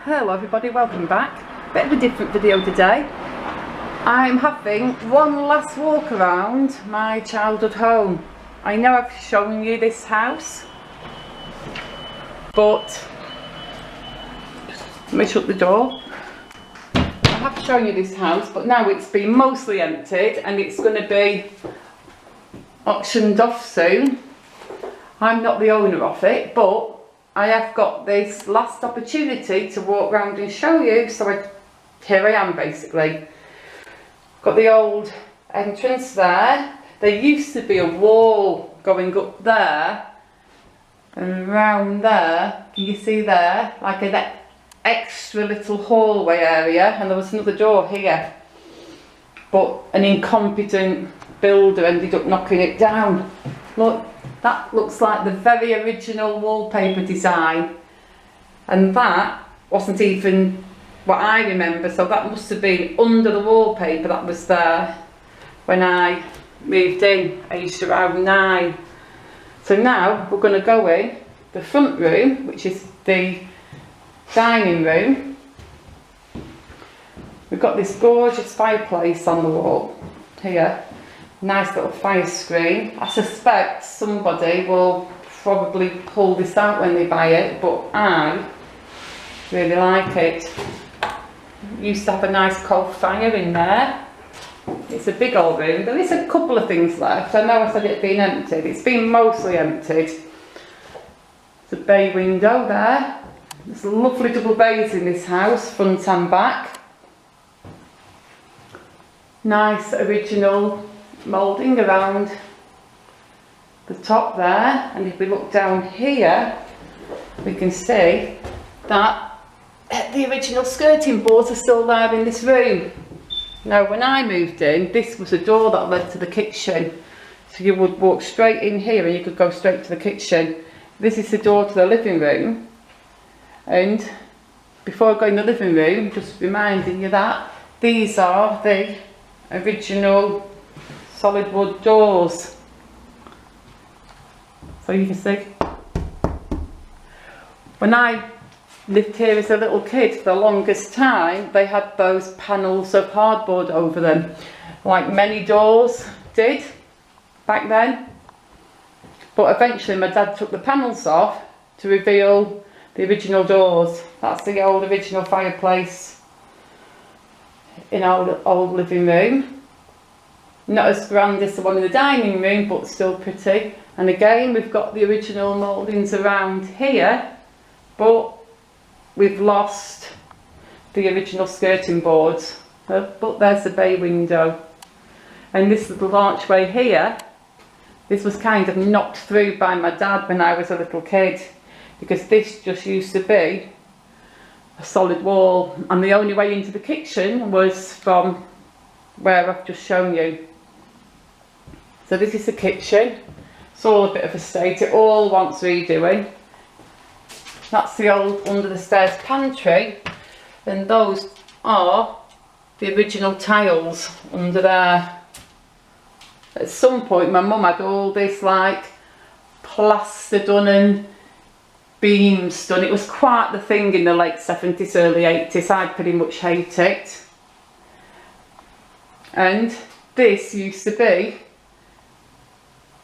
Hello everybody, welcome back. Bit of a different video today. I'm having one last walk around my childhood home. I know I've shown you this house, but let me shut the door. I have shown you this house, but now it's been mostly emptied and it's going to be auctioned off soon. I'm not the owner of it, but I have got this last opportunity to walk around and show you, so here I am basically. Got the old entrance there. There used to be a wall going up there and around there, can you see there, like an extra little hallway area, and there was another door here, but an incompetent builder ended up knocking it down. Look, that looks like the very original wallpaper design, and that wasn't even what I remember, so that must have been under the wallpaper that was there when I moved in, aged around 9. So now we're going to go in the front room, which is the dining room. We've got this gorgeous fireplace on the wall here. Nice little fire screen. I suspect somebody will probably pull this out when they buy it, but I really like it. Used to have a nice coal fire in there. It's a big old room. There is a couple of things left. I know I said it had been emptied. It's been mostly emptied. There's a bay window there. There's lovely double bays in this house, front and back. Nice original moulding around the top there, and if we look down here we can see that the original skirting boards are still there in this room. Now when I moved in, this was a door that led to the kitchen, so you would walk straight in here and you could go straight to the kitchen. This is the door to the living room, and before I go in the living room, just reminding you that these are the original solid wood doors, so you can see. When I lived here as a little kid, for the longest time they had those panels of hardboard over them, like many doors did back then, but eventually my dad took the panels off to reveal the original doors. That's the old original fireplace in our old living room. Not as grand as the one in the dining room, but still pretty. And again, we've got the original mouldings around here, but we've lost the original skirting boards. But there's the bay window. And this little archway here, this was kind of knocked through by my dad when I was a little kid, because this just used to be a solid wall, and the only way into the kitchen was from where I've just shown you. So this is the kitchen. It's all a bit of a state. It all wants redoing. That's the old under the stairs pantry, and those are the original tiles under there. At some point my mum had all this like plaster done and beams done. It was quite the thing in the late 70s, early 80s. I pretty much hate it. And this used to be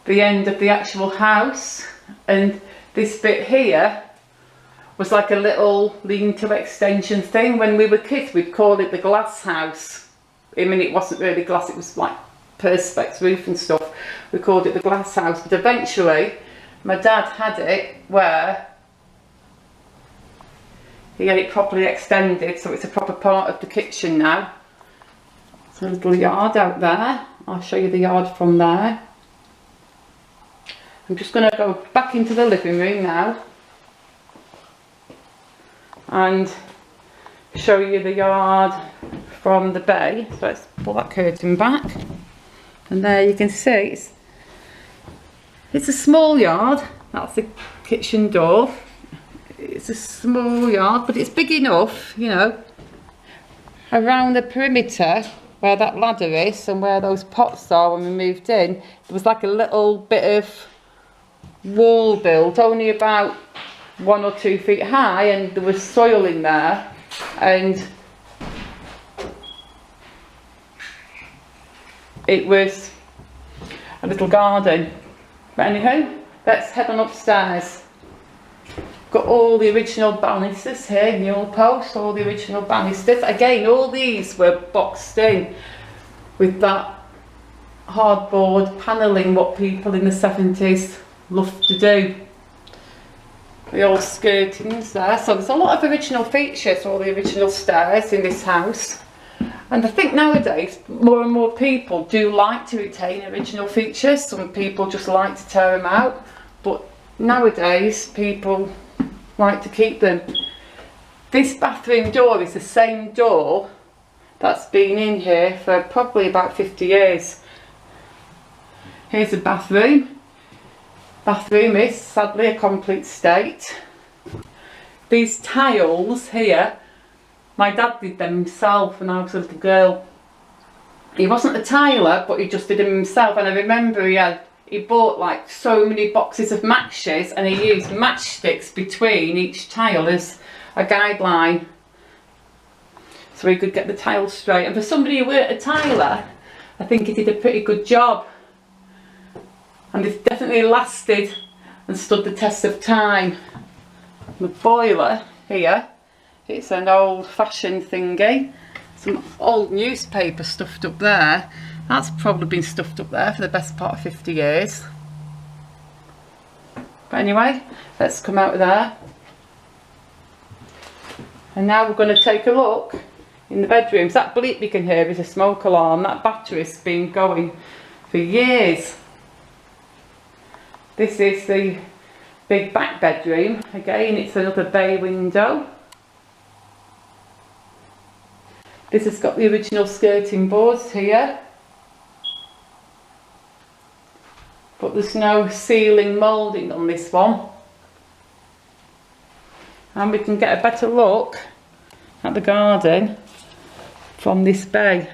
the end of the actual house, and this bit here was like a little lean-to extension thing. When we were kids we'd call it the glass house. I mean, it wasn't really glass, it was like perspex roof and stuff. We called it the glass house, but eventually my dad had it where he had it properly extended, so it's a proper part of the kitchen now. There's a little yard out there. I'll show you the yard from there. I'm just going to go back into the living room now and show you the yard from the bay. So let's pull that curtain back, and there you can see it's a small yard. That's the kitchen door. It's a small yard, but it's big enough, you know, around the perimeter where that ladder is and where those pots are. When we moved in, there was like a little bit of wall built, only about 1 or 2 feet high, and there was soil in there, and it was a little garden. But anyhow, let's head on upstairs. Got all the original banisters here, mule posts, all the original banisters. Again, all these were boxed in with that hardboard panelling, what people in the 70s loved to do. The old skirtings there. So there's a lot of original features, all the original stairs in this house. And I think nowadays more and more people do like to retain original features. Some people just like to tear them out, but nowadays people like to keep them. This bathroom door is the same door that's been in here for probably about 50 years. Here's the bathroom. Bathroom is sadly a complete state. These tiles here, my dad did them himself when I was a little girl. He wasn't a tiler, but he just did them himself, and I remember he bought like so many boxes of matches, and he used matchsticks between each tile as a guideline so he could get the tiles straight. And for somebody who weren't a tiler, I think he did a pretty good job. And it's definitely lasted and stood the test of time. The boiler here, it's an old-fashioned thingy. Some old newspaper stuffed up there. That's probably been stuffed up there for the best part of 50 years. But anyway, let's come out of there. And now we're going to take a look in the bedrooms. That bleep you can hear is a smoke alarm. That battery's been going for years. This is the big back bedroom. Again, it's another bay window. This has got the original skirting boards here, but there's no ceiling moulding on this one. And we can get a better look at the garden from this bay.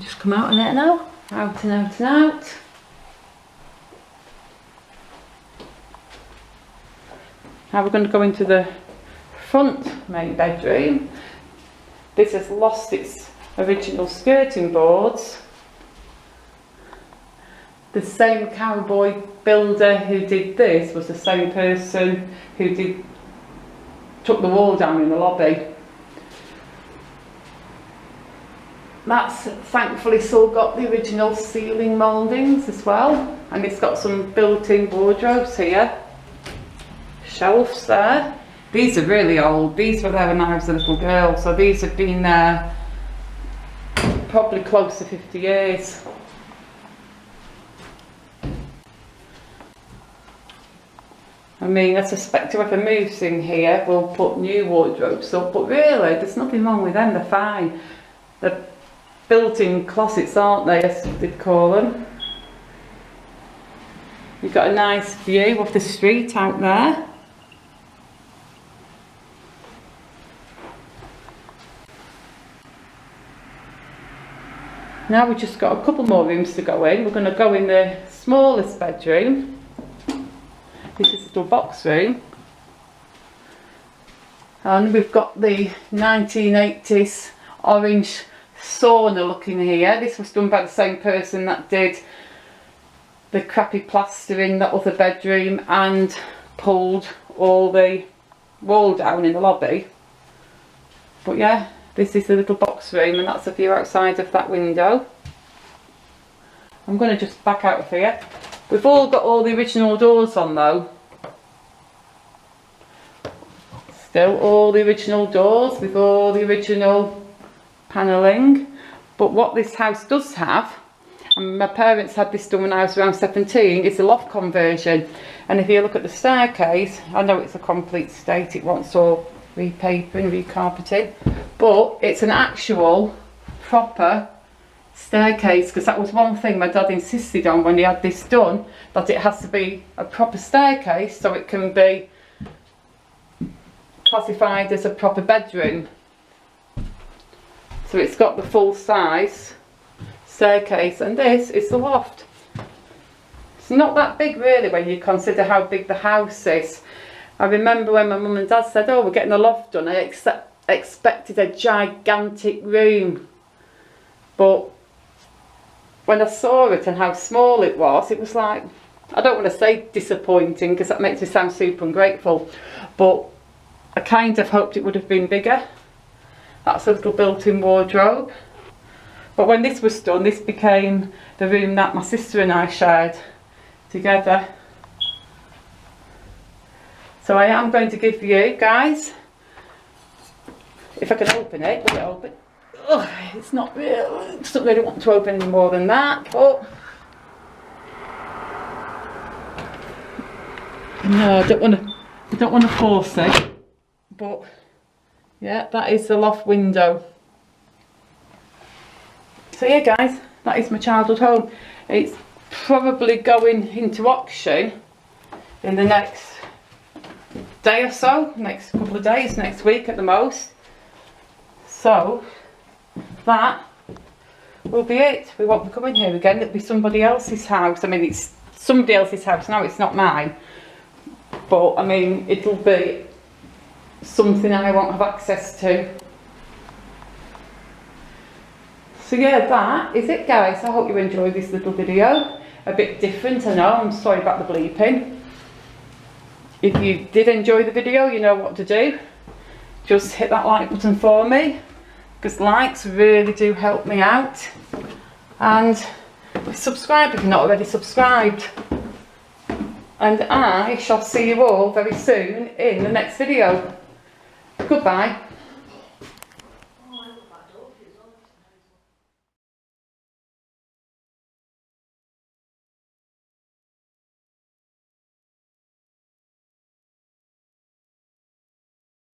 Just come out on it now, out and out and out. Now we're going to go into the front main bedroom. This has lost its original skirting boards. The same cowboy builder who did this was the same person who took the wall down in the lobby. That's thankfully still got the original ceiling mouldings as well, and it's got some built-in wardrobes here. Shelves there. These are really old. These were there when I was a little girl, so these have been there probably close to 50 years. I mean, I suspect whoever moves in here will put new wardrobes up, but really there's nothing wrong with them, they're fine. They're built-in closets, aren't they, as they'd call them. You've got a nice view of the street out there. Now we've just got a couple more rooms to go in. We're going to go in the smallest bedroom. This is a little box room. And we've got the 1980s orange sauna looking here. This was done by the same person that did the crappy plaster in that other bedroom and pulled all the wall down in the lobby. But yeah, this is the little box room, and that's a view outside of that window. I'm going to just back out of here. We've all got all the original doors on though. Still all the original doors with all the original panelling. But what this house does have, and my parents had this done when I was around 17, is a loft conversion. And if you look at the staircase, I know it's a complete state, it wants all repapering, recarpeting, but it's an actual proper staircase, because that was one thing my dad insisted on when he had this done, that it has to be a proper staircase so it can be classified as a proper bedroom. So it's got the full size staircase, and this is the loft. It's not that big really when you consider how big the house is. I remember when my mum and dad said, oh, we're getting the loft done, I expected a gigantic room, but when I saw it and how small it was like, I don't want to say disappointing because that makes me sound super ungrateful, but I kind of hoped it would have been bigger. That's a little built-in wardrobe. But when this was done, this became the room that my sister and I shared together. So I am going to give you guys, if I can open it, will it open? Ugh, it's not real, it doesn't really want to open any more than that, but no, I don't want to force it. But yeah, that is the loft window. So yeah guys, that is my childhood home. It's probably going into auction in the next day or so, next couple of days, next week at the most. So that will be it. We won't be coming here again. It'll be somebody else's house. I mean, it's somebody else's house now, it's not mine, but I mean, it'll be something I won't have access to. So yeah, that is it guys. I hope you enjoyed this little video. A bit different, I know, I'm sorry about the bleeping. If you did enjoy the video, you know what to do. Just hit that like button for me, because likes really do help me out. And subscribe if you're not already subscribed. And I shall see you all very soon in the next video. Goodbye.